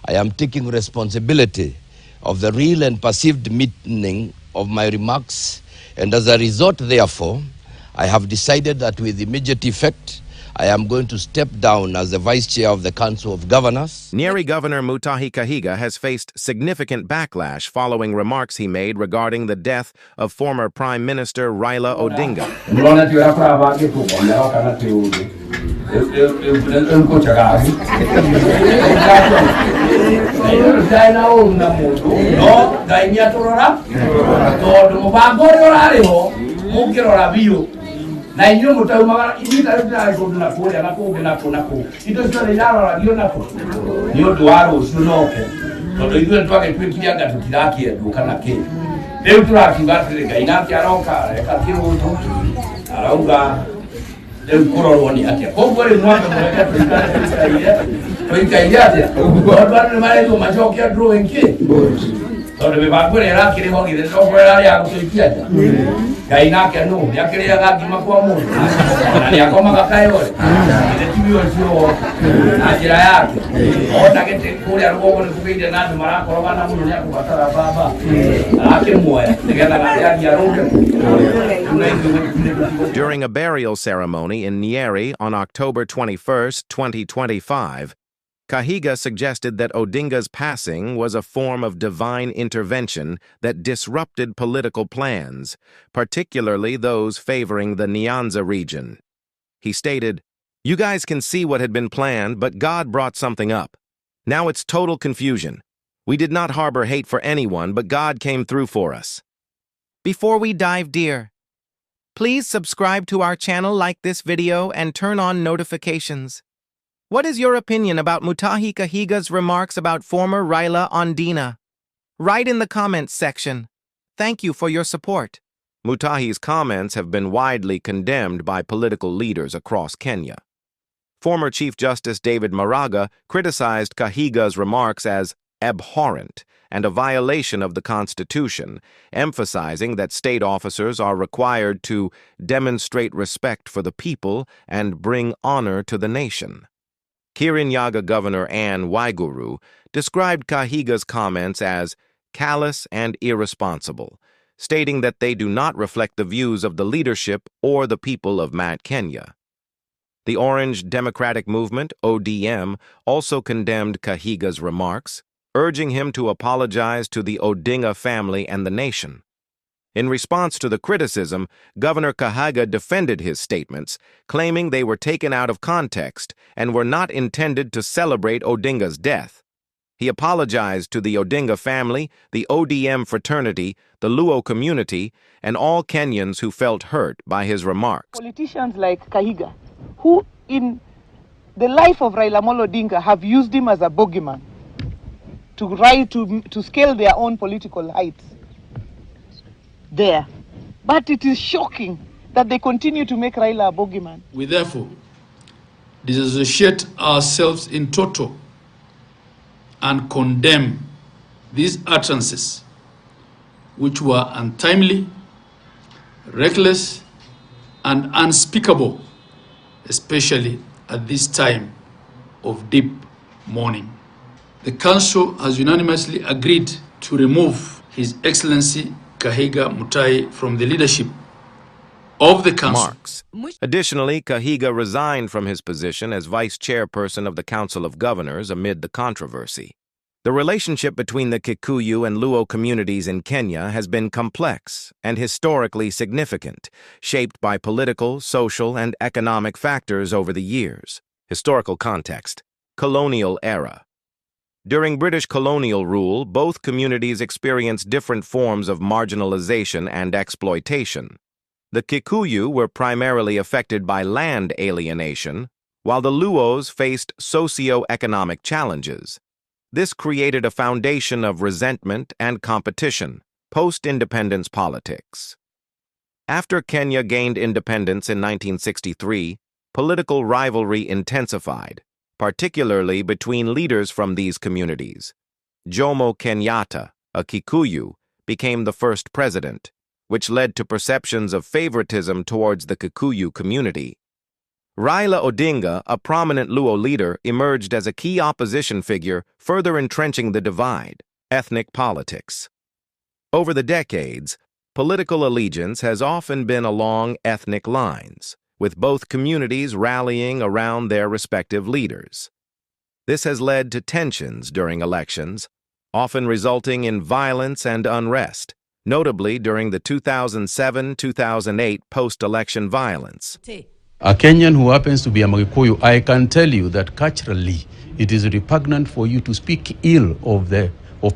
I am taking responsibility of the real and perceived meaning of my remarks, and as a result, therefore, I have decided that with immediate effect, I am going to step down as the Vice Chair of the Council of Governors. Nyeri Governor Mutahi Kahiga has faced significant backlash following remarks he made regarding the death of former Prime Minister Raila Odinga. Na inyo mutaumaga ibita rutari na kule na ko ito sio ndaro la biona ko niyo duaro usunoke todo itwe twake twikiaga tukirakie dukana ke leo turakibatire gaina kyaroka ekatiro uto arauga leo kororoni ate ko gore mwaka mwaka tuikaia bado mali to majokia drawing ke todo me bakure era kire hogi de so fuera ya kuikiaja gaina ke no ya quería gaki makwa mu na ya koma gakayo ile tibio sio ajira yake ona kete kule alikuwa ni kupija nani mara korogana mu ya kupatara baba ake moya ngenda ngati ya roke. During a burial ceremony in Nyeri on October 21st, 2025, Kahiga suggested that Odinga's passing was a form of divine intervention that disrupted political plans, particularly those favoring the Nyanza region. He stated, "You guys can see what had been planned, but God brought something up. Now it's total confusion. We did not harbor hate for anyone, but God came through for us." Before we dive deep, please subscribe to our channel, like this video, and turn on notifications. What is your opinion about Mutahi Kahiga's remarks about former Raila Odinga? Write in the comments section. Thank you for your support. Mutahi's comments have been widely condemned by political leaders across Kenya. Former Chief Justice David Maraga criticized Kahiga's remarks as abhorrent and a violation of the Constitution, emphasizing that state officers are required to demonstrate respect for the people and bring honor to the nation. Nyeri Governor Anne Waiguru described Kahiga's comments as callous and irresponsible, stating that they do not reflect the views of the leadership or the people of Mount Kenya. The Orange Democratic Movement, ODM, also condemned Kahiga's remarks, urging him to apologize to the Odinga family and the nation. In response to the criticism, Governor Kahiga defended his statements, claiming they were taken out of context and were not intended to celebrate Odinga's death. He apologized to the Odinga family, the ODM fraternity, the Luo community, and all Kenyans who felt hurt by his remarks. Politicians like Kahiga, who in the life of Raila Odinga have used him as a bogeyman to scale their own political heights there. But it is shocking that they continue to make Raila a bogeyman. We therefore disassociate ourselves in total and condemn these utterances, which were untimely, reckless, and unspeakable, especially at this time of deep mourning. The Council has unanimously agreed to remove His Excellency Kahiga Mutahi from the leadership of the Council. Additionally, Kahiga resigned from his position as Vice Chairperson of the Council of Governors amid the controversy. The relationship between the Kikuyu and Luo communities in Kenya has been complex and historically significant, shaped by political, social, and economic factors over the years. Historical context: colonial era. During British colonial rule, both communities experienced different forms of marginalization and exploitation. The Kikuyu were primarily affected by land alienation, while the Luos faced socio-economic challenges. This created a foundation of resentment and competition, post-independence politics. After Kenya gained independence in 1963, political rivalry intensified, particularly between leaders from these communities. Jomo Kenyatta, a Kikuyu, became the first president, which led to perceptions of favoritism towards the Kikuyu community. Raila Odinga, a prominent Luo leader, emerged as a key opposition figure, further entrenching the divide. Ethnic politics. Over the decades, political allegiance has often been along ethnic lines, with both communities rallying around their respective leaders. This has led to tensions during elections, often resulting in violence and unrest, notably during the 2007-2008 post-election violence. A Kenyan who happens to be a Kikuyu, I can tell you that culturally it is repugnant for you to speak ill of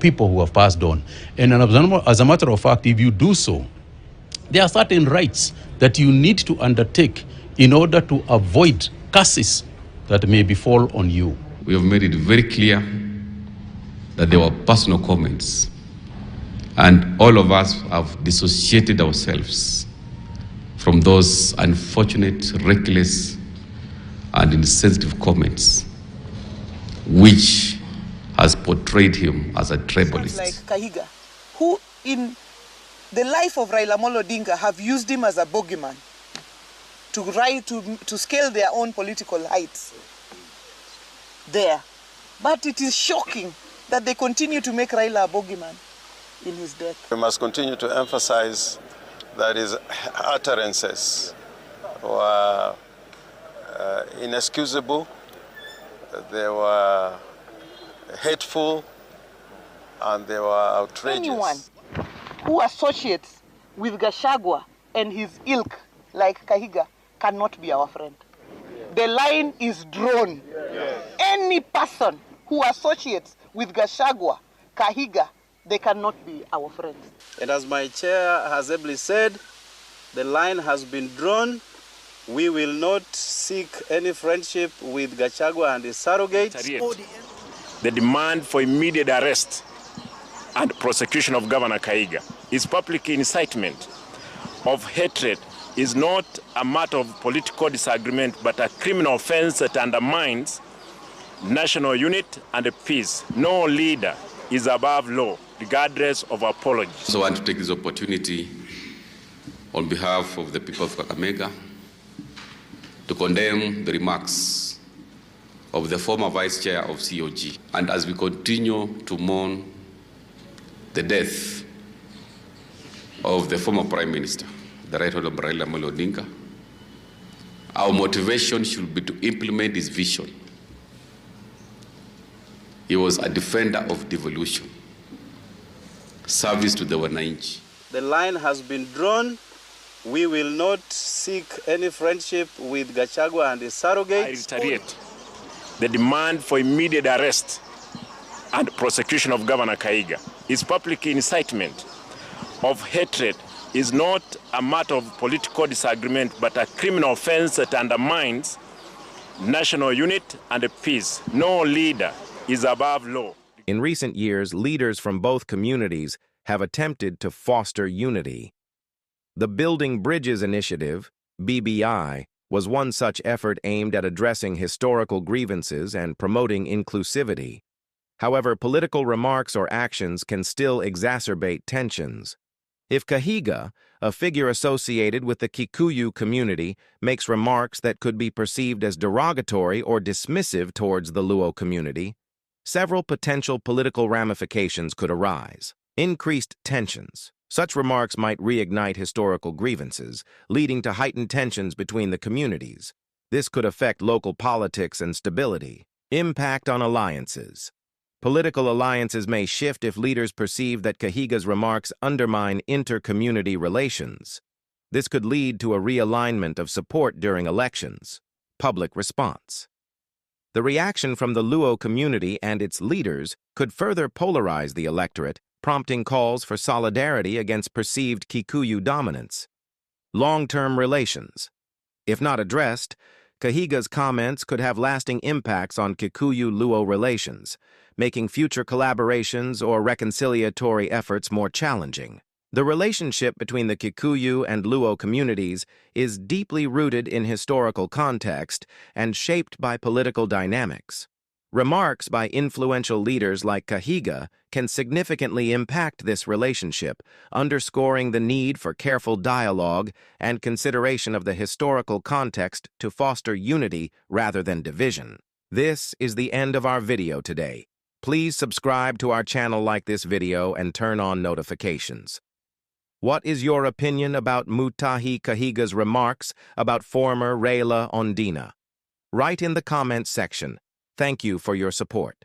people who have passed on. And as a matter of fact, if you do so, there are certain rights that you need to undertake in order to avoid curses that may befall on you. We have made it very clear that there were personal comments, and all of us have dissociated ourselves from those unfortunate, reckless, and insensitive comments, which has portrayed him as a tribalist. Like Kahiga, who in the life of Raila Odinga have used him as a bogeyman to scale their own political heights there. But it is shocking that they continue to make Raila a bogeyman in his death. We must continue to emphasize that his utterances were inexcusable, they were hateful, and they were outrageous. Anyone who associates with Gachagua and his ilk, like Kahiga, cannot be our friend. The line is drawn. Any person who associates with Gachagua, Kahiga, they cannot be our friends. And as my chair has ably said, the line has been drawn. We will not seek any friendship with Gachagua and his surrogates. The demand for immediate arrest and prosecution of Governor Kahiga is public incitement of hatred, is not a matter of political disagreement, but a criminal offense that undermines national unity and peace. No leader is above law, regardless of apology. So I want to take this opportunity on behalf of the people of Kakamega to condemn the remarks of the former vice chair of COG. And as we continue to mourn the death of the former Prime Minister, the Right Honorable Raila Odinga, our motivation should be to implement his vision. He was a defender of devolution, service to the Wananchi. The line has been drawn. We will not seek any friendship with Gachagua and his surrogates. I reiterate the demand for immediate arrest and prosecution of Governor Kahiga is public incitement of hatred, is not a matter of political disagreement, but a criminal offense that undermines national unity and peace. No leader is above law. In recent years, leaders from both communities have attempted to foster unity. The Building Bridges Initiative, BBI, was one such effort aimed at addressing historical grievances and promoting inclusivity. However, political remarks or actions can still exacerbate tensions. If Kahiga, a figure associated with the Kikuyu community, makes remarks that could be perceived as derogatory or dismissive towards the Luo community, several potential political ramifications could arise. Increased tensions. Such remarks might reignite historical grievances, leading to heightened tensions between the communities. This could affect local politics and stability. Impact on alliances. Political alliances may shift if leaders perceive that Kahiga's remarks undermine inter-community relations. This could lead to a realignment of support during elections. Public response. The reaction from the Luo community and its leaders could further polarize the electorate, prompting calls for solidarity against perceived Kikuyu dominance. Long-term relations. If not addressed, Kahiga's comments could have lasting impacts on Kikuyu-Luo relations, making future collaborations or reconciliatory efforts more challenging. The relationship between the Kikuyu and Luo communities is deeply rooted in historical context and shaped by political dynamics. Remarks by influential leaders like Kahiga can significantly impact this relationship, underscoring the need for careful dialogue and consideration of the historical context to foster unity rather than division. This is the end of our video today. Please subscribe to our channel, like this video, and turn on notifications. What is your opinion about Mutahi Kahiga's remarks about former Raila Odinga? Write in the comments section. Thank you for your support.